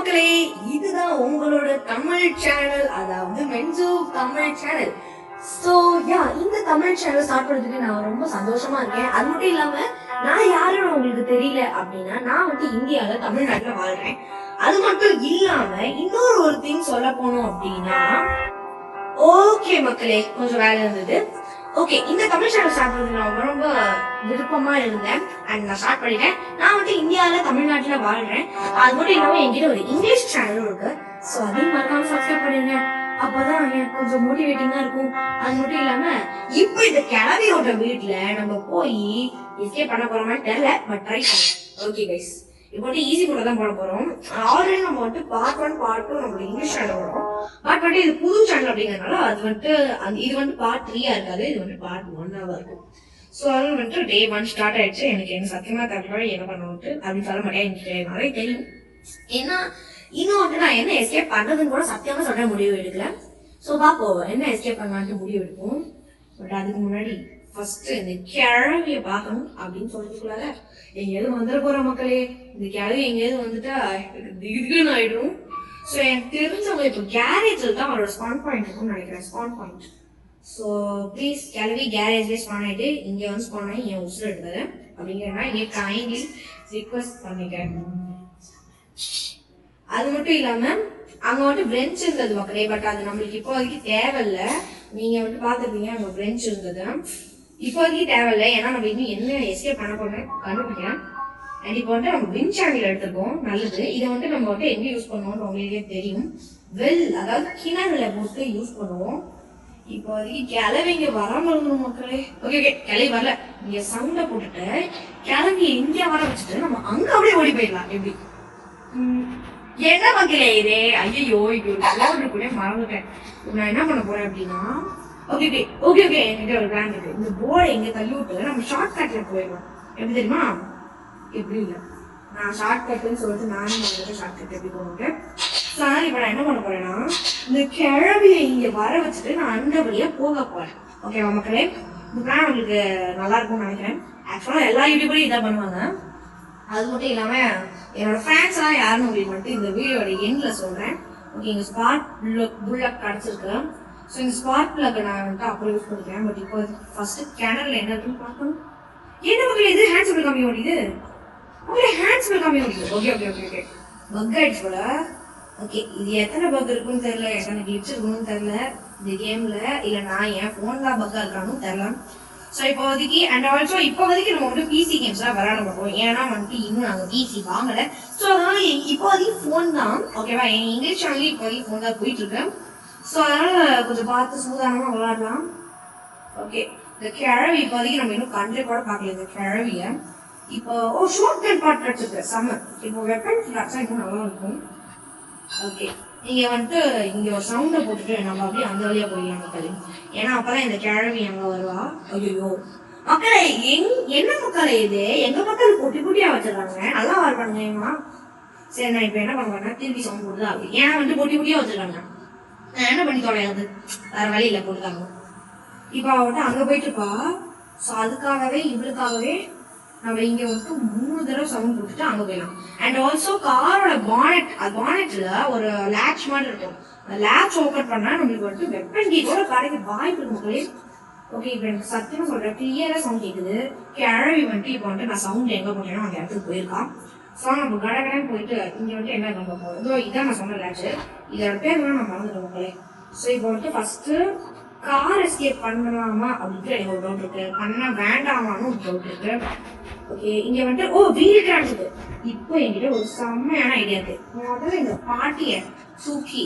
மக்களே, இதுதான் உங்களோட தமிழ் சேனல், அதாவது மென்சு தமிழ் சேனல். ஸோ இந்த தமிழ் சேனல் ஸ்டார்ட் பண்ணுறதுக்கு நான் ரொம்ப சந்தோஷமா இருக்கேன். அது மட்டும் இல்லாம நான் யாருன்னு உங்களுக்கு தெரியல அப்படின்னா, நான் இந்தியாவில தமிழ்நாட்டில் வாழ்றேன். அது மட்டும் இல்லாம இன்னொரு திங் சொல்ல போனோம் அப்படின்னா, ஓகே மக்களே, கொஞ்சம் வேலை இருந்தது. ஓகே, இந்த தமிழ் சேனல் ஸ்டார்ட் பண்ணுறது நான் ரொம்ப விருப்பமா இருந்தேன் அண்ட் நான் ஸ்டார்ட் பண்ணிட்டேன். நான் இந்தியாவில் தமிழ்நாட்டில் வாழ்றேன். அது மட்டும் இல்லாம என்கிட்ட ஒரு இங்கிலீஷ் சேனலும் இருக்கு. ஸோ அதையும் மறக்காம சப்ஸ்கிரைப் பண்ணிடுங்க. அப்பதான் எனக்கு கொஞ்சம் மோட்டிவேட்டிங்கா இருக்கும். அது மட்டும் இல்லாம இப்போ இந்த கிளவியோட வீட்டுல நம்ம போய் எஸ்கேப் பண்ண போறோமா தெரியல, பட் ட்ரை பண்ணலாம். ஓகே கைஸ், இப்போ ஈஸி கூட தான் போட போறோம். ஆல்ரெடி நம்ம பார்ட் 1 பார்ட் 2 நம்மளோட இங்கிலீஷ் சேனல் வரும். பட் இது புது சேனல் அப்படிங்கறதுனால அது இது பார்ட் 3 இருக்காது, இது பார்ட் 1 இருக்கும். ஸோ அது டே 1 ஸ்டார்ட் ஆயிடுச்சு. எனக்கு சத்தியமா தெரியல என்ன பண்ணணும்ட்டு அப்படின்னு சொல்ல மாட்டேன். எனக்கு நிறைய தெரியும். ஏன்னா இன்னும் நான் என்ன எஸ்கேப் பண்றதுன்னு கூட சத்தியமா சொல்ற முடிவு எடுக்கல. ஸோ பாப்போம் என்ன எஸ்கேப் பண்ணலான்ட்டு முடிவு எடுப்போம். பட் அதுக்கு முன்னாடி ஃபர்ஸ்ட் இந்த கிழவிய பார்க்கணும் அப்படின்னு சொல்றதுக்குள்ளார எங்கேயாவது வந்துட போற மக்களே. இந்த கிழவி எங்கேயாவது வந்துட்டா திடீர்னு ஆயிடும். ஸோ எனக்கு தெரிஞ்சவங்க இப்போ கேரேஜில் தான் அவரோட ஸ்பான் பாயிண்ட் இருக்கும்னு நினைக்கிறேன். Span point. ஸோ ப்ளீஸ் கிழவி கேரேஜ்லேயே ஸ்பான் ஆகிட்டு இங்கே ஸ்பான் ஆகி என் உசுறு எடுத்தது அப்படிங்கிறனா இங்கே கைண்ட்லி ரிக்வெஸ்ட் பண்ணிக்கிறேன். அது மட்டும் இல்லாம அங்க பிரெஞ்ச் இருந்தது மக்களே. பட் அது நம்மளுக்கு இப்போதைக்கு தேவையில்லை. நீங்க பாத்துருப்பீங்க அங்க பிரெஞ்ச் இருந்தது. இப்போதைக்கு தேவையில்லை, ஏன்னா நம்ம இன்னும் என்ன எஸ்கேப் பண்ண போறோம் கண்டுபிடிக்கிறேன். அண்ட் இப்போ நம்ம வின் சேனல் எடுத்துருக்கோம், நல்லது. இதை நம்ம எங்க யூஸ் பண்ணுவோம்னு உங்களுக்கே தெரியும். அதாவது கிணறுல போட்டு யூஸ் பண்ணுவோம். இப்போதைக்கு கிளவிங்க வராம இருக்கணும் மக்களே. ஓகே ஓகே, கிளவி வரல. இங்க சவுண்ட போட்டுட்டு கிளவி இந்தியா வர வச்சுட்டு நம்ம அங்க அப்படியே ஓடி போயிடலாம். எப்படி என்ன மக்களே இது? ஐயோ போர்டு கூட மறந்துட்டேன். நான் என்ன பண்ண போறேன் அப்படின்னா, ஓகே ஓகே ஓகே ஓகே என்கிட்ட ஒரு பிளான் இருக்கு. இந்த போர்டை எங்க தள்ளி விட்டு நம்ம ஷார்ட் கட்ல போயிடலாம். எப்படி தெரியுமா? எப்படி இல்லை, நான் ஷார்ட் கட்டுன்னு சொல்லிட்டு நானும் ஷார்ட் கட் எப்படி போனேன். சாரி, இப்ப நான் என்ன பண்ண போறேன்னா, இந்த கிழவியை இங்க வர வச்சுட்டு நான் அந்த வழியா போக போறேன். ஓகேவா மக்களே? இந்த பிளான் உங்களுக்கு நல்லா இருக்கும்னு நினைக்கிறேன். ஆக்சுவலா எல்லா யூடியூபரும் இதான் பண்ணுவாங்க. அது மட்டும் இல்லாம என்னோட ஃபேன்ஸ் எல்லாம் யாருன்னு உங்களுக்கு இந்த வீடியோட எண்ட்ல சொல்றேன். ஓகே, இங்க ஸ்பார்க் புல்லக் கிடைச்சிருக்கு. ஸோ இந்த ஸ்பார்க் பிளக் நான் அப்புறம் யூஸ் பண்ணிக்கிறேன். பட் இப்போ ஃபர்ஸ்ட் கேனல்ல என்ன இருக்குன்னு பார்க்கணும். என்ன மக்கள் இது ஹேண்ட்ஸ் பில் கம்மி ஓடிது? ஓகே, ஹேண்ட்ஸ் பில் கம்மி ஓடிது. Okay okay okay okay bug ஆயிடுச்சு போல. ஓகே, இது எத்தனை பக் இருக்குன்னு தெரியல, எத்தனை கிளிப்ஸ் இருக்குன்னு தெரியல இந்த கேம்ல. இல்ல நான் என் போன் தான் பக்கா இருக்கான்னு தெரியல. ஸோ இப்போதைக்கு அண்ட் ஆல்சோ இப்போதைக்கு நம்ம பிசி கேம்ஸ்லாம் விளையாட மாட்டோம். ஏன்னா இன்னும் நாங்கள் பிசி வாங்கலை. ஸோ அதனால இப்போதைக்கு ஃபோன் தான். ஓகேவா? என் இங்கிலீஷ் சேனல் இப்போதைக்கு ஃபோன் தான் போயிட்டு இருக்கேன். ஸோ அதனால கொஞ்சம் பார்த்து சூதானமாக விளையாடலாம். ஓகே, இந்த கிழவி இப்போதைக்கு நம்ம இன்னும் கண்டே கூட பார்க்கல. இந்த கிழவிய இப்போ ஷார்ட் கட் பார்ட் கிடைச்சிருக்கு செம்ம. இப்போ வெப்பன் கிடச்சா இன்னும் நல்லா இருக்கும். ஓகே, நீங்க இங்க ஒரு சவுண்டை போட்டுட்டு நம்ம அப்படியே அந்த வழியா போயிடலாம் மக்களே. ஏன்னா அப்பதான் இந்த கிழவி அங்க வருவா. ஐயோ மக்களே, என்ன மக்களே இது? எங்க மக்கள் பொட்டி பொட்டியா வச்சிருக்காங்க, நல்லா வாழ்வாங்க. சரி, நான் இப்ப என்ன பண்ணுவேன்னா திருப்பி சவுண்ட் போட்டுதான் அப்படி. ஏன்னா பொட்டி பொட்டியா வச்சிருக்காங்க, நான் என்ன பண்ணி தொலையாது, வேற வழியில போட்டுதாங்க. இப்ப அங்க போயிட்டு இருப்பா. ஸோ அதுக்காகவே இவளுக்காகவே நம்ம இங்க 3 தடவை சவுண்ட் போட்டுட்டு அங்க போயிடலாம். அண்ட் ஆல்சோ காரோட பானெட்ல ஒரு லேட்ச் மாதிரி இருக்கும். லேட்ச் ஓபன் பண்ணா நம்மளுக்கு வெப்பன் கீ கூட கிடைக்க வாய்ப்பு இருக்கு மக்களே. ஓகே, இப்போ எனக்கு சத்தியமா சொல்றேன், கிளியரா சவுண்ட் கேக்குது. கிழவி இப்போ நான் சவுண்ட் எங்க போட்டேன்னா அந்த இடத்துக்கு போயிருக்கான். ஸோ நம்ம கடகடன்னு போயிட்டு இங்க என்ன நம்ம போறோம். இதான் நான் சொன்ன லேட்ச். இதோட பேர் நான் மறந்துட்டேன் மக்களே. ஸோ இப்போ ஃபர்ஸ்ட் கார் எஸ்கேப் பண்ணலாமா அப்படின்ட்டு எனக்கு ஒரு டவுட் இருக்கு, பண்ண வேண்டாமான்னு ஒரு டவுட் இருக்கு. ஓகே, இங்க வீல் கிராண்ட். இப்போ என்கிட்ட ஒரு செம்மையான ஐடியா இருக்கு. முதல்ல இந்த பாட்டிய தூக்கி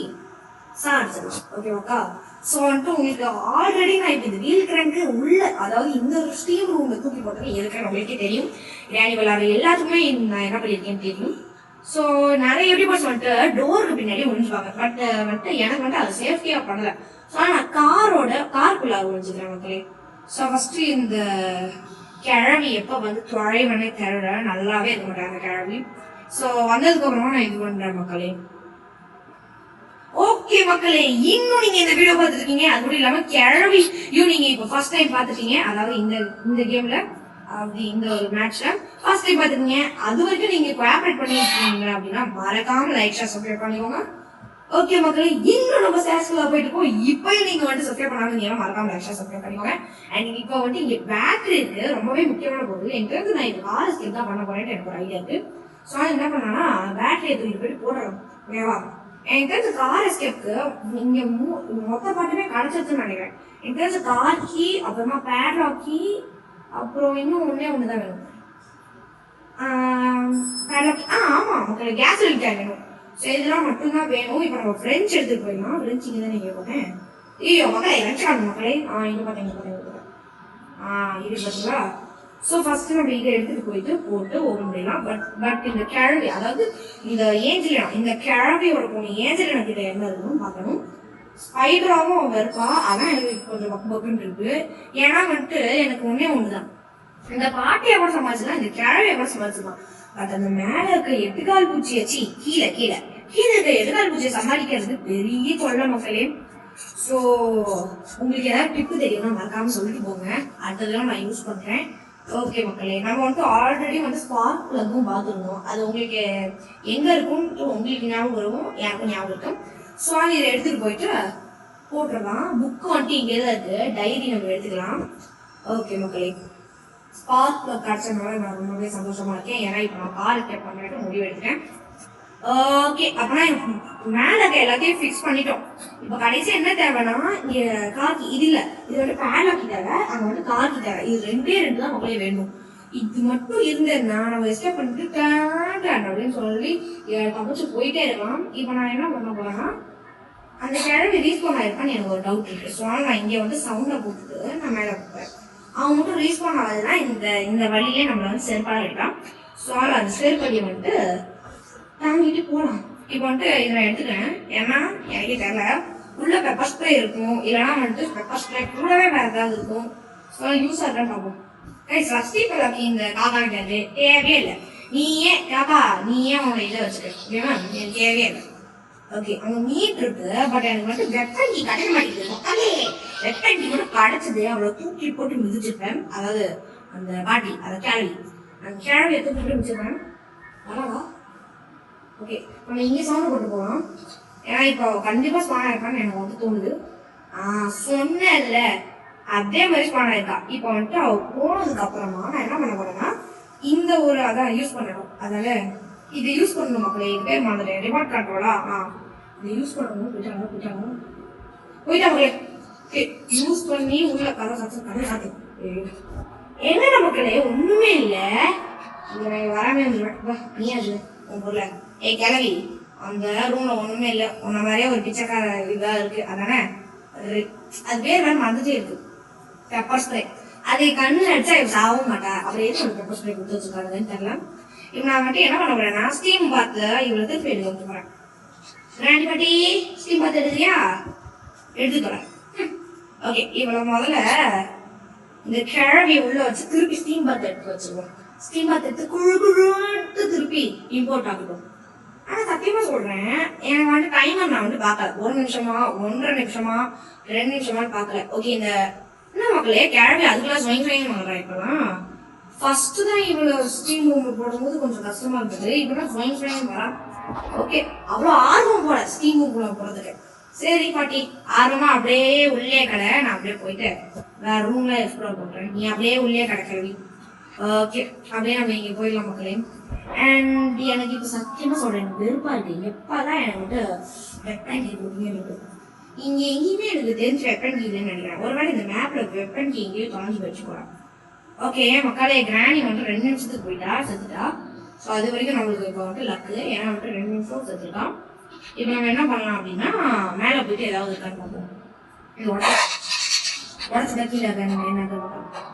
சாடிச்சிடலாம். ஓகேவாக்கா? ஸோ உங்களுக்கு ஆல்ரெடி நான் இப்போ இந்த வீல் கிராங்க்கு உள்ள, அதாவது இந்த ஸ்டீம் ரூம்ல தூக்கி போட்டது இருக்கிற உங்களுக்கே தெரியும். ரேணி விளையாடுற எல்லாத்துக்குமே நான் என்ன பண்ணியிருக்கேன்னு தெரியும். ஸோ நிறைய யூடியூபர்ஸ் டோருக்கு பின்னாடி ஒழிஞ்சுப்பாங்க. பட் எனக்கு அது சேஃப்டியா பண்ணல. ஸோ நான் காருக்குள்ள ஒழிஞ்சுக்கிறேன் மக்களே. ஸோ ஃபர்ஸ்ட் இந்த கிழவி எப்போ துழைவனே தெரியல, நல்லாவே இருக்க மாட்டேன் அந்த கிழவி. ஸோ வந்ததுக்கு அப்புறமா நான் இது பண்றேன் மக்களே. ஓகே மக்களே, இன்னும் நீங்க இந்த வீடியோ பார்த்துருக்கீங்க. அது மட்டும் இல்லாம கிழவியும் நீங்க இப்போ ஃபர்ஸ்ட் டைம் பார்த்துட்டீங்க. அதாவது இந்த கேம்ல, அப்படி இந்த ஒரு மேட்ச்ல ஃபர்ஸ்ட் டைம் பார்த்துக்கீங்க. அது வரைக்கும் நீங்க கோஆபரேட் பண்ணிருக்கீங்க அப்படின்னா மறக்காம லைக் ஷேர் சப்ஸ்கிரைப் பண்ணிக்கோங்க. ஓகே மக்களே, இன்னும் நம்ம சேஸ்குள்ள போயிட்டு இருக்கோம். இப்பயும் நீங்க வந்து சப்ஸ்கிரைப் பண்ணாம மறக்காம லைக் ஷேர் சப்ஸ்கிரைப் பண்ணிக்கோங்க. அண்ட் இப்போ வந்து இங்க பேட்டரி இருக்கு, ரொம்பவே முக்கியமான பொருள். எனக்கு வந்து நான் இது ஆர்எஸ் ஸ்டெப் தான் பண்ண போறேன்னு எனக்கு ஒரு ஐடியா இருக்கு. ஸோ என்ன பண்ணா பேட்டரியை தூக்கிட்டு போயிட்டு போடுறோம். ஓகேவா? எனக்கு தெரிஞ்ச கார் எஸ்கேப்க்கு இங்க மொத்த பாட்டுமே கிடைச்சிருச்சுன்னு நினைக்கிறேன். எனக்கு தெரிஞ்ச கார் கீ, அப்புறமா பேட்லாக் கீ, அப்புறம் இன்னும் ஒண்ணுதான் வேணும். பேட்லாக், ஆமா மக்களே, கேஸ் லிட்டர் வேணும். ஸோ இதெல்லாம் மட்டும்தான் வேணும். இப்போ நம்ம ஃப்ரெஞ்ச் எடுத்துட்டு போயிடலாம். ஃப்ரெஞ்ச் இங்கே தானே கேட்பேன். ஐயோ மக்களே, வெங்காயம் மக்களே. இங்க பார்த்தேன் இது பார்த்தீங்களா? ஸோ ஃபர்ஸ்ட் நம்ம இதை எடுத்துட்டு போயிட்டு போட்டு ஓபன் பண்ணிடலாம். பட் இந்த கிழவி, அதாவது இந்த ஏஞ்சலினா, இந்த கிழவியோட பொண்ணு ஏஞ்சலினா கிட்ட என்ன இருக்குன்னு பார்க்கணும். ஸ்பைடராகவும் அவன் இருக்கா. அதான் எனக்கு கொஞ்சம் பக்குன்னு இருக்கு. ஏன்னா வந்துட்டு எனக்கு ஒண்ணுதான், இந்த பாட்டியை கூட சமாளிச்சுதான், இந்த கிழவியை கூட சமாளிச்சுதான். பட் அந்த மேல இருக்க எட்டுக்கால் பூச்சியை கீழே இருக்க எட்டுக்கால் பூச்சியை சமாளிக்கிறது பெரிய தொல்லை மக்களே. ஸோ உங்களுக்கு ஏதாவது டிப்பு தெரியும்னா மறக்காம சொல்லிட்டு போங்க. அடுத்ததெல்லாம் நான் யூஸ் பண்றேன். ஓகே மக்களே, நம்ம வந்து ஆல்ரெடி வந்து ஸ்பார்க் பிளக்கும் பார்த்துருந்தோம். அது உங்களுக்கு எங்க இருக்கும்னு உங்களுக்கு ஞாபகம் வரும், எனக்கும் ஞாபகம் இருக்கும். ஸோ இதை எடுத்துட்டு போயிட்டு போட்டுடலாம். புக்கு வந்துட்டு இங்கே தான் இருக்கு, டைரி நம்ம எடுத்துக்கலாம். ஓகே மக்களே, ஸ்பார்க் பிளக் கிடைச்சதுனால நான் ரொம்பவே சந்தோஷமா இருக்கேன். ஏன்னா இப்போ நான் கார் ஸ்டெப் பண்ணிட்டு முடிவு எடுத்துட்டேன். ஓகே, அப்பனா மேல இருக்க எல்லாத்தையும் ஃபிக்ஸ் பண்ணிட்டோம். இப்போ கடைசி என்ன தேவைன்னா, இங்க காக்கி இது இல்ல, இது வந்து பேட்லாக் தேவை, அங்க வந்து காக்கி தேவை. இது ரெண்டு தான் மக்களே வேணும். இது மட்டும் இருந்தேன்னா நம்ம எஸ்கேப் பண்ணிட்டு டேன் அப்படின்னு சொல்லி தப்பிச்சு போயிட்டே இருக்கலாம். இப்போ நான் என்ன பண்ண போறேன்னா, அந்த கிழமை ரீஸ்பான் ஆயிருக்கான்னு எனக்கு ஒரு டவுட் இருக்கு. ஸோ நான் இங்க வந்து சவுண்டை போட்டுட்டு நான் மேல போறேன். அவங்க மட்டும் ரீஸ்பான் ஆகுதுன்னா இந்த வழியிலே நம்மள வந்து செருப்பாக எடுக்கலாம். ஸோ அந்த செருப்படியை வந்துட்டு தாங்கிட்டு போகலாம். இப்போ வந்துட்டு இதை நான் எடுத்துக்கிறேன். ஏன்னா எனக்கே தெரியல, உள்ள பெப்பர் ஸ்ப்ரே இருக்கும், இல்லைன்னா வந்துட்டு பெப்பர் ஸ்ப்ரே கூடவே வேற ஏதாவது இருக்கும். ஸோ யூஸ் ஆகுதான்னு பார்ப்போம். ஃபர்ஸ்ட் இப்போ இந்த காக்கா கிட்ட தேவையே இல்லை. நீ ஏன் உங்களை இதை வச்சுக்க, ஓகேவா? எனக்கு தேவையே இல்லை. ஓகே, அங்கே மீட் இருக்கு. பட் எனக்கு வந்து வெப்பன்கி கிடைக்க மாட்டேங்குது மக்களே. வெப்பன்கி மட்டும் கிடைச்சது, அவளை தூக்கி போட்டு மிதிச்சிருப்பேன். அதாவது அந்த பாட்டி, அந்த கேள்வியை தூக்கி போட்டு மிதிச்சிருப்பேன். அதாவா? ஓகே, நம்ம இங்கே சவுண்ட் போட்டு போகலாம். ஏன்னா இப்போ கண்டிப்பாக ஸ்பான் ஆயிருக்கான்னு எனக்கு வந்து தோணுது. சொன்னேன்ல, அதே மாதிரி ஸ்பான் ஆயிருக்கா. இப்போ வந்துட்டு அவ போனதுக்கு அப்புறமா நான் என்ன பண்ண போறேன்னா, இந்த ஒரு அதான் யூஸ் பண்ணணும். அதனால இதை யூஸ் பண்ணணும் மக்களே. இது பேர் மாதிரி ரிமோட் கண்ட்ரோலா? இதை யூஸ் பண்ணணும். போயிட்டா மக்களே. யூஸ் பண்ணி உள்ள கதை சாத்து. என்ன மக்களே, ஒண்ணுமே இல்லை. வராமே நீ அது உன் பொருளை கிளவி அந்த ரூம்ல ஒண்ணுமே இல்லை. உன்ன மாதிரியே ஒரு பிச்சைக்கார இதா இருக்கு. அதானே அது பேர் வேற மறந்துட்டே இருக்கு, பெப்பர் ஸ்ப்ரே. அது கண்ணு அடிச்சா இவ சாகவும் மாட்டா. அப்புறம் எது ஒரு பெப்பர் ஸ்ப்ரே கொடுத்து வச்சுருக்காங்கன்னு தெரியல. இப்போ நான் வந்துட்டு என்ன பண்ண போறேன்னா, ஸ்டீம் பாத்து இவ்வளவு திருப்பி எடுத்து வந்து போறேன். கிராண்டி பாட்டி, ஸ்டீம் பாத்து எடுத்துறியா? எடுத்துக்கிறேன். ஓகே, இவ்வளவு முதல்ல இந்த கிழவியை உள்ள வச்சு திருப்பி ஸ்டீம் பாத் எடுத்து வச்சிருவோம். ஸ்டீம் பாத் எடுத்து குழுட்டு திருப்பி இம்போர்ட் ஆகட்டும். ஆனா சத்தியமா சொல்றேன், எனக்கு வந்து டைமர் நான் வந்து பார்க்கல. 1 நிமிஷமா 1.5 நிமிஷமா 2 நிமிஷமான்னு பார்க்கல. ஓகே, இந்த என்ன மக்களே, கிழவி அதுக்கெல்லாம் ஸ்வைங் பண்றேன். இப்பெல்லாம் ஃபர்ஸ்ட் தான் இவ்வளவு ஸ்டீம் ரூம்ல போடும்போது கொஞ்சம் கஷ்டமா இருந்தது. இப்பெல்லாம் ஸ்வைங் வரா. ஓகே, அவ்வளோ ஆர்வம் போல ஸ்டீம் ரூம்ல போறதுக்கு. சரி பாட்டி, ஆர்வமா அப்படியே உள்ளே கடை. நான் அப்படியே போயிட்டு வேற ரூம்ல எக்ஸ்ப்ளோர் பண்றேன். நீ அப்படியே உள்ளே கடை கிழவி. ஓகே, அப்படியே நம்ம இங்க போயிடலாம் மக்களே. அண்ட் எனக்கு இப்போ சத்தியமா சொல்றேன், எனக்கு வெறுப்பா இருக்கு. எப்பதான் எனக்கு வந்து வெப்பன் கீ இருக்கு. இங்க எங்கேயுமே எனக்கு தெரிஞ்ச வெப்பன் கீ இல்லைன்னு நினைக்கிறேன். ஒருவேளை இந்த மேப்ல வெப்பன் கீ எங்கேயும் தொலைஞ்சு வச்சு போறேன். ஓகே மக்களே, கிராணி வந்து 2 நிமிஷத்துக்கு போயிட்டா, செத்துட்டா. ஸோ அது வரைக்கும் நம்மளுக்கு இப்போ வந்து லக்கு. ஏன்னா வந்துட்டு 2 நிமிஷம் செத்துட்டான். இப்போ நம்ம என்ன பண்ணலாம் அப்படின்னா, மேலே போயிட்டு ஏதாவது இருக்கான்னு பார்ப்போம். இது உடச்சுட்டா கீழே என்ன.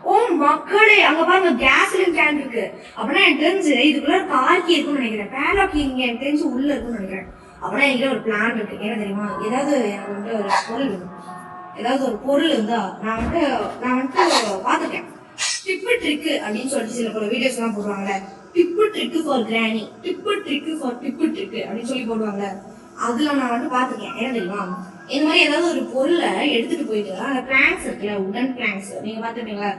ஓ மக்களே, அங்க பாருங்க கேஸ்லின் கேன் இருக்கு. அப்படின்னா எனக்கு தெரிஞ்சு இதுக்குள்ள கார்கி இருக்குன்னு நினைக்கிறேன். பேலாக்கி இங்க எனக்கு தெரிஞ்சு உள்ள இருக்குன்னு நினைக்கிறேன். அப்படின்னா என்கிட்ட ஒரு பிளான் இருக்கு. என்ன தெரியுமா, ஏதாவது எனக்கு வந்து ஒரு பொருள் வேணும். ஏதாவது ஒரு பொருள் இருந்தா நான் வந்துட்டு பார்த்துட்டேன். டிப்பு ட்ரிக்கு அப்படின்னு சொல்லிட்டு சில பல வீடியோஸ் எல்லாம் போடுவாங்கல்ல, tip trick for granny, tip trick for tip trick அப்படின்னு சொல்லி போடுவாங்க. அதுல நான் வந்து பாத்துக்கேன். என்ன தெரியுமா, இந்த மாதிரி ஏதாவது ஒரு பொருளை எடுத்துட்டு போயிட்டு அந்த பிளாங்க்ஸ் இருக்குல்ல, உடன் பிளாங்க்ஸ், நீங்க பாத்துட்டீங்களா,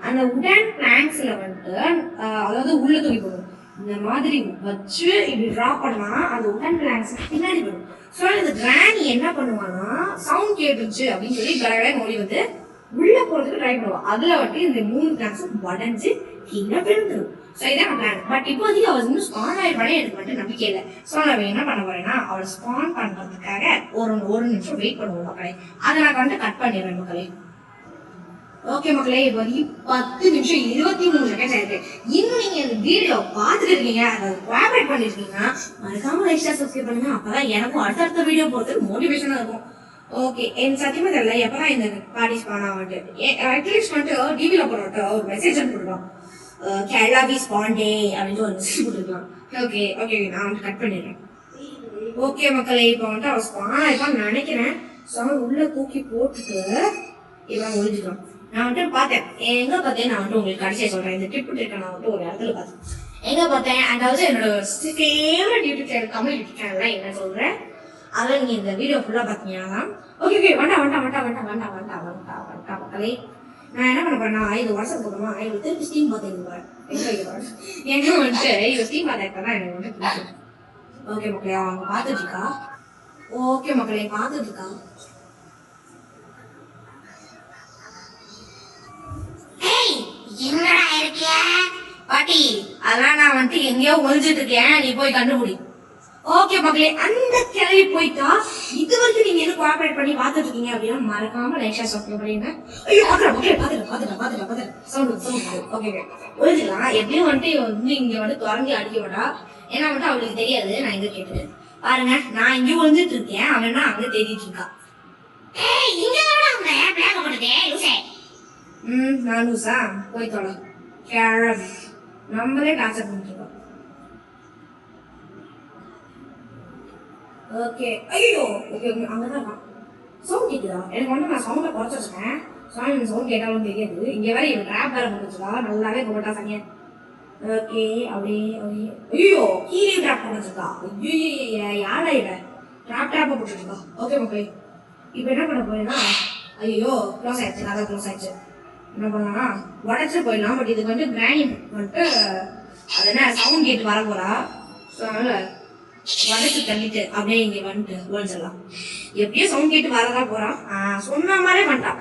அந்த உடன் பிளாங்க்ஸ்ல வந்துட்டு அதாவது உள்ள தூக்கி போடும். இந்த மாதிரி வச்சு இப்படி ட்ரா பண்ணா அந்த உடன் பிளாங்க்ஸ் பின்னாடி போடும். ஸோ இந்த கிராணி என்ன பண்ணுவான்னா சவுண்ட் கேட்டுச்சு அப்படின்னு சொல்லி கடை மொழி வந்து உள்ள போறதுக்கு ட்ரை பண்ணுவா. அதுல வந்துட்டு இந்த 3 பிளாங்க்ஸும் உடஞ்சு கீழே விழுந்துடும். ஸோ இதான் பிளான். பட் இப்போதைக்கு அவள் இன்னும் ஸ்பான் ஆயிடுவானே எனக்கு மட்டும் நம்பிக்கை இல்லை. ஸோ நான் என்ன பண்ண போறேன்னா அவளை ஸ்பான் பண்றதுக்காக ஒரு நிமிஷம் வெயிட் பண்ணுவோம் மக்களே. அதை நான் வந்துட்டு கட் பண்ணிடுறேன் மக்களே. ஓகே மக்களே, இப்போதைக்கு 10 நிமிஷம் 23 செகண்ட்ஸ் ஆயிருக்கு. இன்னும் நீங்க இந்த வீடியோ பார்த்துட்டு இருக்கீங்க, அதை கோஆபரேட் பண்ணிருக்கீங்கன்னா மறக்காம லைக் ஷேர் சப்ஸ்கிரைப் பண்ணுங்க. அப்பதான் எனக்கும் அடுத்தடுத்த வீடியோ போறதுக்கு மோட்டிவேஷனா இருக்கும். ஓகே, எனக்கு சத்தியமா தெரியல எப்பதான் இந்த பார்ட்டிஸ் பண்ணா வந்துட்டு அட்லீஸ்ட் வந்துட்டு டிவில போட்டு ஒரு மெசேஜ் போட்டுருக்கோம். கேரளா பி ஸ்பான் டே அப்படின்னு ஒரு மெசேஜ் போட்டுருக்கலாம். ஓகே ஓகே, நான் வந்து கட் பண்ணிடுறேன். ஓகே மக்களே, இப்போ வந்துட்டு அவள் ஸ்பான் ஆயிருப்பான்னு நினைக்கிறேன். ஸோ அவன் உள்ள தூக்கி போட்டுட்டு இவன் ஒழிஞ்சுக்கலாம். நான் வந்துட்டு பார்த்தேன், எங்க பார்த்தேன் நான் வந்துட்டு உங்களுக்கு கடைசியாக சொல்றேன். இந்த டிப் இருக்க நான் வந்துட்டு ஒரு இடத்துல பார்த்தேன். எங்க பார்த்தேன் அதாவது என்னோட favourite YouTube channel Tamil YouTube சேனல்லாம் என்ன சொல்றேன், அதெல்லாம் நீங்க இந்த வீடியோ ஃபுல்லா பார்த்தீங்கன்னா ஓகே ஓகே வேண்டாம் மக்களே. நான் என்ன பண்ண போறேன்னா இது வருஷத்துக்கு அப்புறமா இவங்க திருப்பி ஸ்டீம் பார்த்தேன். எங்க வந்துட்டு இவ ஸ்டீம் பார்த்தா எனக்கு வந்து பிடிக்கும். ஓகே மக்களே, அவங்க பார்த்துட்டு இருக்கா. ஓகே மக்களே, பார்த்துட்டு இருக்கா. என்னடா இருக்கிய பாட்டி, அதெல்லாம் நான் வந்துட்டு எங்கேயோ ஒழிஞ்சிட்டு இருக்கேன், நீ போய் கண்டுபிடி. ஓகே மக்களே, அந்த கிளவி போயிட்டா. இது வரைக்கும் நீங்க எதுவும் கோஆபரேட் பண்ணி பார்த்துட்டு இருக்கீங்க அப்படின்னா மறக்காம லைக் ஷேர் சப்ஸ்கிரைப் பண்ணிடுங்க. ஐயோ பாத்துட்டேன் சவுண்ட். ஓகே ஒழிஞ்சிடலாம். எப்படியும் வந்துட்டு வந்து இங்க வந்து தொடங்கி அடிக்க மாட்டா. ஏன்னா வந்துட்டு அவளுக்கு தெரியாது நான் எங்க கேட்டது. பாருங்க, நான் இங்க ஒழிஞ்சிட்டு இருக்கேன், அவனா அங்க தேடிட்டு இருக்கா. நானுசா போய் தொலை கேரட் நம்மளே டார்ச்சர் பண்ணிட்டு இருக்கோம். ஓகே ஐயோ ஓகே ஓகே, அங்கதான் இருக்கான். சவுண்ட் கேக்குதா? எனக்கு வந்து நான் சவுண்டை குறைச்சு வச்சுக்கேன். சவுண்ட் கேட்டாலும் தெரியாது. இங்க வேற இவன் ட்ராப் வேற பண்ணிச்சுக்கா, நல்லாவே போட்டா சங்க. ஓகே அப்படியே ஐயோ கீழே ட்ராப் பண்ணிச்சுக்கா. ஐயோ யாரா இவ ட்ராப் போட்டுருக்கா. ஓகே ஓகே, இப்ப என்ன பண்ண போறேன்னா ஐயோ க்ளோஸ் ஆயிடுச்சு. நல்லா க்ளோஸ் ஆயிடுச்சு. என்ன பண்ணா உடச்சு போயிடலாம். பட் இதுக்கு வந்து கிராணி வந்துட்டு அது என்ன சவுண்ட் கேட்டு வர போறா. ஸோ அதனால உடச்சு தள்ளிட்டு அப்படியே இங்க வந்துட்டு ஒழிச்சிடலாம். எப்படியும் சவுண்ட் கேட்டு வரதான் போறான். சொன்ன மாதிரியே பண்ணிட்டான்.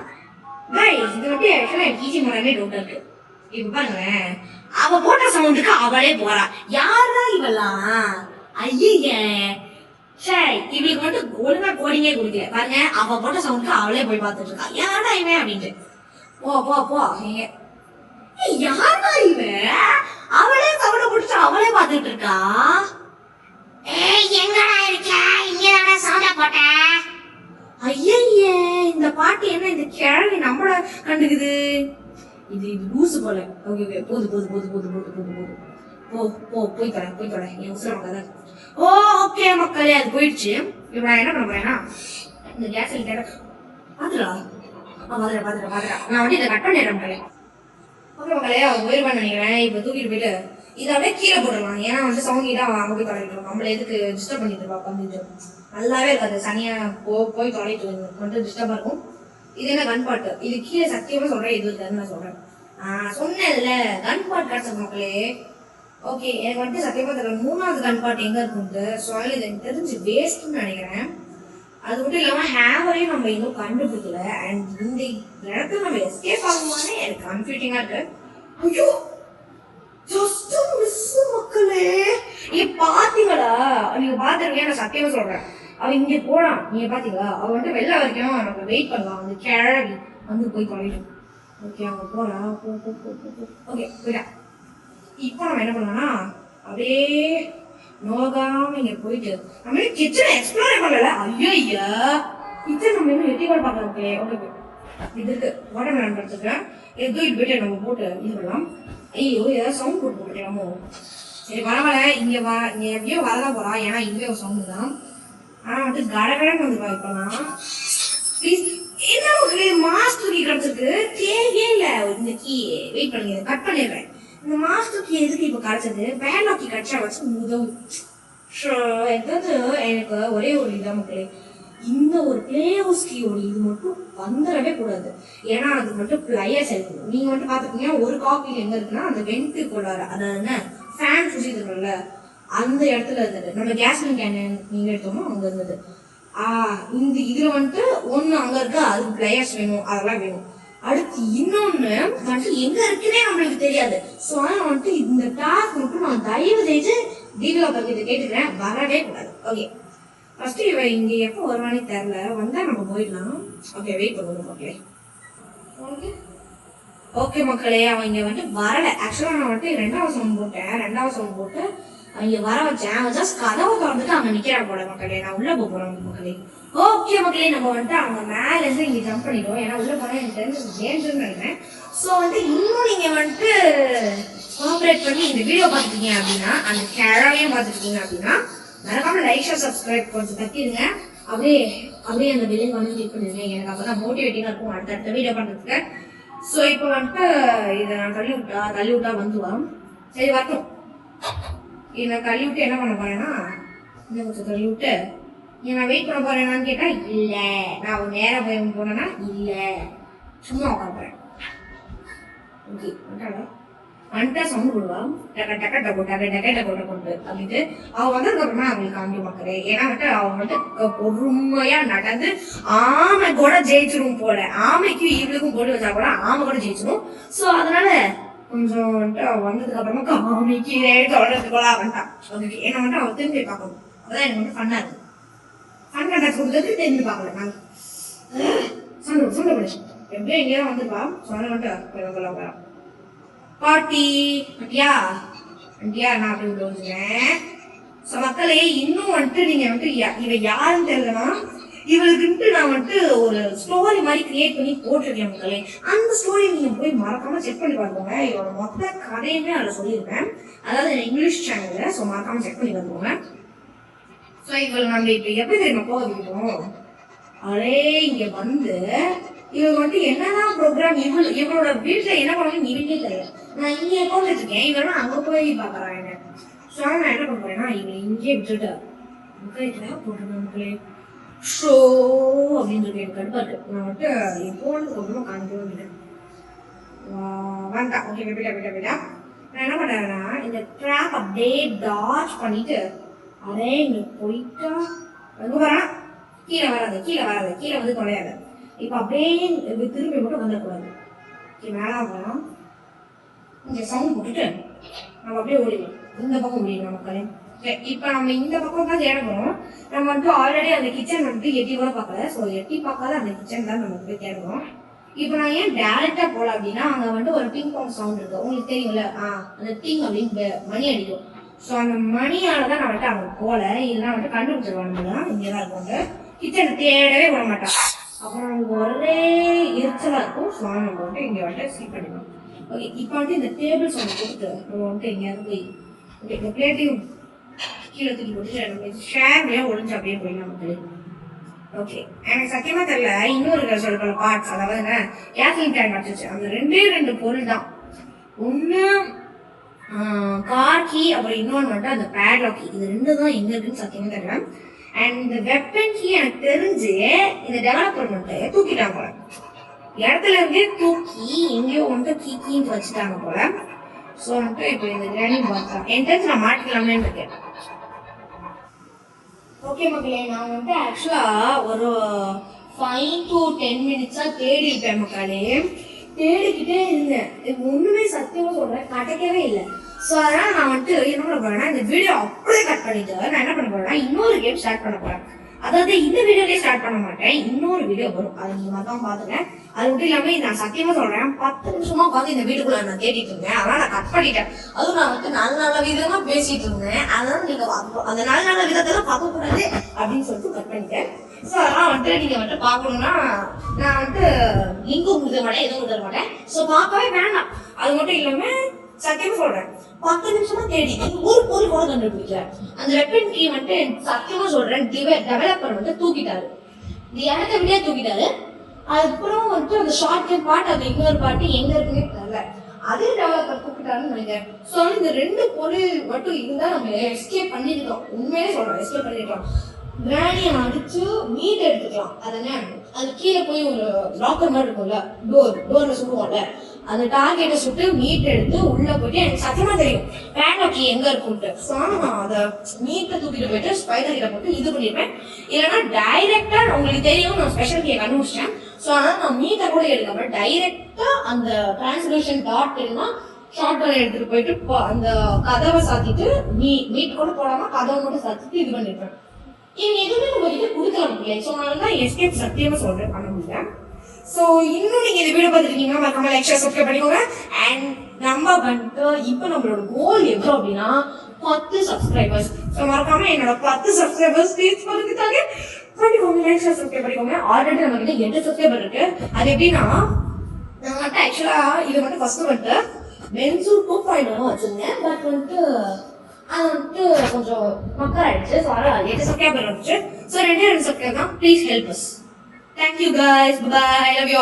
இது வந்து ஆக்சுவலா எனக்கு ஈஸி முறையே டவுட் இருக்கு. இப்ப பாருங்களேன், அவ போட்ட சவுண்டுக்கு அவளே போறா. யாருதான் இவெல்லாம்? ஐய சரி, இவளுக்கு மட்டும் ஒழுங்கா கோடிங்கே கொடுக்கல. பாருங்க, அவ போட்ட சவுண்டுக்கு அவளே போய் பார்த்துட்டு இருக்கா. யாரா இவன் அப்படின்ட்டு. போ போ போ, யாரா இவன்? அவளே சவுண்ட பிடிச்சு அவளே பார்த்துட்டு இருக்கா. எங்கடா இருக்க? இங்கதானே சவுண்ட போட்ட. ஐயே, இந்த பாட்டு என்ன இந்த கிழவி நம்மள கண்டுக்குது. இது லூசு போல. ஓகே ஓகே, போது போய் தொலை என் உசுர மக்கள். ஓகே மக்களே, அது போயிடுச்சு. இப்ப நான் என்ன பண்ண போறேன்னா இந்த கேஸ் சிலிண்டர் பாத்துடா. நான் வந்து இதை கட் பண்ணிடுறேன் மக்களே. ஓகே மக்களே, அவன் போயிருப்பான்னு நினைக்கிறேன். இப்ப தூக்கிட்டு போயிட்டு இதை அப்படியே கீழே போட்டுடலாம். ஏன்னா வந்து சவுண்ட் கிட்ட அவன் அங்கே போய் தொலைக்கிட்டு நம்மள எதுக்கு டிஸ்டர்ப் பண்ணிட்டு இருப்பா. உட்காந்துட்டு நல்லாவே இருக்காது. சனியா போய் தொலைட்டு வந்துட்டு டிஸ்டர்பா இருக்கும். இது என்ன கன் பாட்டு, இது கீழே சத்தியமா சொல்றேன், இது இருக்காதுன்னு நான் சொல்றேன். சொன்னேன்ல கன் பாட் கிடைச்சது மக்களே. ஓகே, எனக்கு வந்துட்டு சத்தியமா தெரியல 3வது கன் பாட் எங்க இருக்குன்ட்டு. ஸோ அதில் இது எனக்கு தெரிஞ்சு வேஸ்ட்னு நினைக்கிறேன். அது மட்டும் இல்லாம ஹேவரையும் நம்ம இன்னும் கண்டுபிடிக்கல. அண்ட் இந்த இடத்துல நம்ம எஸ்கேப் ஆகுமானே எனக்கு கன்ஃபியூட்டிங்கா இருக்கு. ஐயோ ஜஸ்ட் மிஸ் மக்களே. பாத்தீங்களா? நீங்க பாத்துருக்கீங்க, நான் சத்தியமா சொல்றேன். அவ இங்க போறான், நீங்க பாத்தீங்களா? அவ வந்து வெளில வரைக்கும் நம்ம வெயிட் பண்ணலாம். வந்து கிழவி வந்து போய் தொலைடும். ஓகே, அவங்க போறா. ஓகே போயிட்டா. இப்போ நம்ம என்ன பண்ணலாம்னா அப்படியே நோகாம இங்க போயிட்டு நம்ம கிச்சனை எக்ஸ்ப்ளோர் பண்ணல. ஐயா கிச்சன் நம்ம இன்னும் எட்டி கூட பார்க்கலாம். ஓகே ஓகே, இது இருக்கு வாட்டர் மெலன் எடுத்துக்கிறேன். இது போயிட்டு நம்ம போட்டு இது பண்ணலாம். ஐயோ ஏதாவது சவுண்ட் போட்டு போட்டுக்கலாமோ? சரி பரவாயில்ல, இங்க இங்க எப்படியோ வரதான் போறா. ஏன்னா இங்கே ஒரு சவுண்ட் தான். ஆனா வந்து கடகடன்னு வந்துருவா. இப்பெல்லாம் ப்ளீஸ் என்ன மாஸ்க் தூக்கி கிடைச்சிருக்கு தேவையே இல்லை. இந்த கீ வெயிட் பண்ணுங்க, கட் பண்ணிடுறேன். இந்த மாஸ்டருக்கு எதுக்கு இப்ப கிடைச்சது? பேட்லாக்கி கிடைச்சா வச்சு உதவும். எனக்கு ஒரே ஒரு இதான் மக்களே, இந்த ஒரு பிளேஹவுஸ் கீயோட இது மட்டும் வந்துடவே கூடாது. ஏன்னா அது மட்டும் பிளையர்ஸ் இருக்கணும். நீங்க மட்டும் பாத்துக்கீங்க ஒரு காப்பி எங்க இருக்குன்னா அந்த வென்ட் கொள்ளாரு, அதாவது ஃபேன் சுற்றிட்டு இருக்கோம்ல அந்த இடத்துல இருந்தது. நம்ம கேஸ்லின் கேன் நீங்க எடுத்தோமோ அங்க இருந்தது. இந்த இதுல வந்துட்டு ஒண்ணு அங்க இருக்கு, அதுக்கு பிளேயர்ஸ் வேணும், அதெல்லாம் வேணும். அடுத்து இன்னொன்னு வந்துட்டு எங்க இருக்குன்னே நம்மளுக்கு தெரியாது. ஸோ ஆனால் வந்துட்டு இந்த டாஸ்க் மட்டும் நான் தயவு செய்து டிவிலப்பர் கிட்ட கேட்டுக்கிறேன், வரவே கூடாது. ஓகே, ஃபர்ஸ்ட் இவ இங்க எப்போ வருவானே தெரியல, வந்தா நம்ம போயிடலாம். ஓகே, வெயிட் பண்ணுவோம் மக்களே. ஓகே மக்களே, அவங்க வந்துட்டு வரல. ஆக்சுவலா நான் வந்துட்டு ரெண்டாவது சவுண்ட் போட்டு அவங்க வர வச்சேன். அவன் ஜஸ்ட் கதவை திறந்துட்டு அங்க நிக்கிறா போல மக்களே. நான் உள்ள போறேன் மக்களே. ஓகே மக்களே, நம்ம வந்துட்டு அவங்க மேல இருந்து இங்க ஜம்ப் பண்ணிட்டோம். ஏன்னா உள்ள போனா எனக்கு தெரிஞ்சு டேஞ்சர்னு நினைக்கிறேன். ஸோ வந்துட்டு இன்னும் நீங்க வந்துட்டு கோஆப்ரேட் பண்ணி இந்த வீடியோ பார்த்துட்டீங்க அப்படின்னா, அந்த கேரவையும் பார்த்துட்டீங்க அப்படின்னா மறக்காம லைக் ஷேர் சப்ஸ்கிரைப் கொஞ்சம் தட்டிடுங்க. அப்படியே அந்த பெல்லையும் வந்து கிளிக் பண்ணிடுங்க. எனக்கு அப்பதான் மோட்டிவேட்டிங்கா இருக்கும் அடுத்த வீடியோ பண்றதுக்கு. ஸோ இப்போ வந்துட்டு இதை நான் தள்ளி விட்டா வந்துவான். சரி வரட்டும். இதை தள்ளி விட்டு என்ன பண்ண போறேன்னா, இன்னும் கொஞ்சம் தள்ளி விட்டு நான் வெயிட் பண்ண போறேன்னான்னு கேட்டா இல்ல, நான் நேரம் போய் போனேன்னா இல்ல, சும்மா உட்கார போறேன். ஓகே, வந்துட்டா சவுண்ட் போடுவான், டக்க டக்க டக்கு டக்க டக்க டக்கு கொண்டு அப்படின்ட்டு அவன் வந்ததுக்கு அப்புறமா அவங்களுக்கு காமிக்க மாட்டேன். ஏன்னா வந்துட்டு அவன் வந்துட்டு பொறுமையா நடந்து ஆமை கூட ஜெயிச்சிரும் போல. ஆமைக்கும் இவளுக்கும் போட்டு வச்சா கூட ஆமை கூட ஜெயிச்சிரும். ஸோ அதனால கொஞ்சம் வந்துட்டு அவன் வந்ததுக்கு அப்புறமா காமிக்கு தொடர்றதுக்கு கூட வந்துட்டான். ஓகே, ஏன்னா வந்துட்டு அவன் திரும்பி பார்க்கணும். அதான் எனக்கு வந்து ஃபன்னா இருக்கும். ஃபன் கண்டாச்சு கொடுத்ததுக்கு திரும்பி பார்க்கல. நாங்கள் சண்டை பிடிச்சி எப்படியும் எங்கேயாவது வந்துருப்பா. சொன்ன வந்துட்டு பாட்டி அண்டியா நான் அப்படி விடுவேன். ஸோ மக்களே, இன்னும் வந்துட்டு நீங்க வந்துட்டு இவ யாருன்னு தெரியலன்னா, இவளுக்குன்ட்டு நான் வந்துட்டு ஒரு ஸ்டோரி மாதிரி கிரியேட் பண்ணி போட்டிருக்கேன் மக்களே. அந்த ஸ்டோரி நீங்க போய் மறக்காம செக் பண்ணி பார்த்துக்கோங்க. இவரோட மொத்த கதையுமே அதில் சொல்லியிருப்பேன், அதாவது இங்கிலீஷ் சேனல்ல. ஸோ மறக்காம செக் பண்ணி பார்த்துக்கோங்க. ஸோ இவள் நம்ம இப்ப எப்படி தெரியுமா போக வைக்கணும், அதே இங்க வந்து இவங்க வந்துட்டு என்னதான் ப்ரோக்ராம் இவளோட வீட்டுல என்ன பண்ணணும் இவங்களே தெரியாது. நான் இங்க உட்காந்துட்டு இருக்கேன், இவெல்லாம் அங்க போய் பாக்குறான் என்ன. ஸோ நான் என்ன பண்றேன்னா, இவங்க இங்கே விட்டுட்டு போட்டுருக்கேன் மக்களே. ஷோ அப்படின்னு சொல்லி எனக்கு கடுப்பா இருக்கு. நான் வந்துட்டு என் போனதுக்கு அப்புறமா காமிக்கவே வந்துட்டேன். வேண்டாம். ஓகே, போயிட்டா நான் என்ன பண்றேன்னா, இந்த ட்ராப் அப்படியே டாச் பண்ணிட்டு அதே இங்க போயிட்டா அங்க வரான். கீழே வராது கீழே வந்து தொலையாது. இப்ப அப்படியே திரும்பி மட்டும் வந்துடக்கூடாது. மேல வரலாம், இங்க சவுண்ட் போட்டுட்டு நம்ம அப்படியே ஓடிடலாம். இந்த பக்கம் ஓடிடலாம் மக்களே. இப்ப நம்ம இந்த பக்கம் தான் தேட போறோம். நம்ம வந்து ஆல்ரெடி அந்த கிச்சன் வந்துட்டு எட்டி கூட பார்க்கல. ஸோ எட்டி பார்க்காத அந்த கிச்சன் தான் நம்ம போய் தேடுறோம். இப்ப நான் ஏன் டேரக்டா போல அப்படின்னா, அங்க வந்து ஒரு பிங் பாங் சவுண்ட் இருக்கு, உங்களுக்கு தெரியும்ல. அந்த டிங் அப்படின்னு மணி அடிக்கும். ஸோ அந்த மணியாலதான் நான் வந்துட்டு அங்க போல. இதெல்லாம் வந்துட்டு கண்டுபிடிச்சிருவாங்க. இங்கதான் இருக்கும். கிச்சனை தேடவே விட மாட்டான். அப்புறம் நமக்கு ஒரே எரிச்சலா இருக்கும். ஸோ நம்ம வந்துட்டு இங்க வந்துட்டு ஸ்கிப் பண்ணிக்கலாம். ஓகே, இப்போ வந்துட்டு இந்த டேபிள் சவுண்ட் கொடுத்து நம்ம வந்துட்டு எங்கேயாவது போய் ஓகே இந்த பிளேட்டையும் கீழே தூக்கி போட்டு நம்ம ஷேர்லயே ஒழிஞ்சு அப்படியே போயிடலாம் மக்களே. ஓகே, எனக்கு சத்தியமா தெரியல இன்னொரு சொல்ல பார்ட்ஸ், அதாவது கேஸ்லின் கேன் கிடைச்சிச்சு. அந்த ரெண்டு பொருள் தான். ஒண்ணு கார் கீ, அப்புறம் இன்னொன்று வந்துட்டு அந்த பேட்லாக் கீ. இது ரெண்டு தான் எங்க இருக்குன்னு சத்தியமா தெரியல. அண்ட் இந்த வெப்பன் கீ எனக்கு தெரிஞ்சு இந்த டெவலப்பர் வந்துட்டு தூக்கிட்டாங்க போல. இடத்துல இருந்தே தூக்கி எங்கேயோ வந்துட்டு கீன்னு வச்சுட்டாங்க போல. ஸோ வந்துட்டு இப்போ இந்த கிராணி பார்த்தா என் தெரிஞ்சு நான் மாட்டிக்கலாமே இருக்கேன். ஓகே மக்களே, நான் வந்துட்டு ஆக்சுவலா ஒரு 5 to 10 minutes தேடி இருப்பேன் மக்களே. தேடிக்கிட்டே இருந்தேன், ஒண்ணுமே சத்தியமா சொல்றேன் கிடைக்கவே இல்லை. ஸோ அதனால நான் வந்துட்டு என்ன பண்ண போறேன்னா, இந்த வீடியோ அப்படியே கட் பண்ணிட்டு நான் என்ன பண்ண போறேன்னா, இன்னொரு கேம் ஸ்டார்ட் பண்ண போறேன். அதாவது இந்த வீடியோலயே ஸ்டார்ட் பண்ண மாட்டேன், இன்னொரு வீடியோ வரும், அது நீங்க மட்டும் பாத்துங்க. அது மட்டும் இல்லாம நான் சத்தியமா சொல்றேன், 10 நிமிஷமா உட்காந்து இந்த வீட்டுக்குள்ள நான் தேடிட்டு இருந்தேன். அதனால நான் கட் பண்ணிட்டேன். அதுவும் நான் வந்து நல்ல விதமா பேசிட்டு இருந்தேன். அதனால நீங்க அந்த நல்ல விதத்தை பார்க்க கூடாது அப்படின்னு சொல்லிட்டு கட் பண்ணிட்டேன். ஸோ அதெல்லாம் வந்துட்டு நீங்க வந்துட்டு பார்க்கணும்னா நான் வந்து லிங்கும் கொடுக்க மாட்டேன், எதுவும் கொடுக்க மாட்டேன். ஸோ பார்க்கவே வேண்டாம். அது மட்டும் இல்லாம சத்தியமா சொல்றேன், 10 நிமிஷமா தேடி ஒரு பொருள் கூட கண்டுபிடிக்கல. அந்த வெப்பன் கீ வந்துட்டு சத்தியமா சொல்றேன், டெவலப்பர் வந்து தூக்கிட்டாரு, இந்த இடத்த விட தூக்கிட்டாரு. அதுக்கப்புறம் வந்துட்டு அந்த ஷார்ட் கேம் பாட்டு, அது இன்னொரு பாட்டு எங்க இருக்குன்னே தெரியல, அதே டெவலப்பர் தூக்கிட்டாருன்னு நினைக்கிறேன். ஸோ இந்த 2 பொருள் மட்டும் இருந்தா நம்ம எஸ்கேப் பண்ணிருக்கோம். உண்மையே சொல்றோம், எஸ்கேப் பண்ணிருக்கோம். கிராணியை அடிச்சு மீட் எடுத்துக்கலாம். அது கீழே போய் ஒரு லாக்கர் மாதிரி இருக்கும்ல, டோர்ல சுடுவோம்ல, அந்த டார்கெட்டை சுட்டு மீட் எடுத்து உள்ள போயிட்டு எனக்கு சத்தியமா தெரியும் பேனோக்கி எங்க இருக்கும்ட்டு. ஸோ அதை மீட்டை தூக்கிட்டு போயிட்டு ஸ்பைடர் கிட்ட போட்டு இது பண்ணிருப்பேன். இல்லைன்னா டைரக்டா உங்களுக்கு தெரியும் நான் ஸ்பெஷல் கீயை கண்டுபிடிச்சேன். ஸோ அதனால நான் மீட்டை கூட எடுக்காம டைரக்டா அந்த டிரான்ஸ்லேஷன் டாட் இருந்தா ஷார்ட் கன் எடுத்துட்டு போயிட்டு அந்த கதவை சாத்திட்டு மீட் கூட போடாம கதவை மட்டும் சாத்திட்டு இது பண்ணிருப்பேன். இவங்க எதுவுமே நம்ம கிட்ட கொடுக்கல முடியல. ஸோ அதனால எஸ்கேப் சத்தியமா சொல்றேன் பண்ண முடியல. ஸோ இன்னும் நீங்க இந்த வீடியோ பார்த்துருக்கீங்கன்னா மறக்காம லைக் ஷேர் சப்ஸ்கிரைப் பண்ணிக்கோங்க. அண்ட் நம்ம வந்துட்டு இப்போ நம்மளோட கோல் எவ்வளோ அப்படின்னா 10 சப்ஸ்கிரைபர்ஸ். ஸோ மறக்காம என்னோட 10 சப்ஸ்கிரைபர்ஸ் ரீச் பண்ணுறதுக்காக பண்ணிக்கோங்க, லைக் ஷேர் சப்ஸ்கிரைப் பண்ணிக்கோங்க. ஆல்ரெடி நம்ம கிட்ட 8 சப்ஸ்கிரைபர் இருக்கு. அது எப்படின்னா நான் வந்துட்டு ஆக்சுவலா இது மட்டும் ஃபர்ஸ்ட் வந்துட்டு பென்சு 2.0 வச்சிருந்தேன். பட் வந்துட்டு அது வந்துட்டு கொஞ்சம் மக்கள் ஆயிடுச்சு. ஸோ அதனால 8 சப்ஸ்கிரைபர் வந்துச்சு. ஸோ 2 சப்ஸ்கிரைப் தான். Please help us. Thank you guys. Bye. I love you all.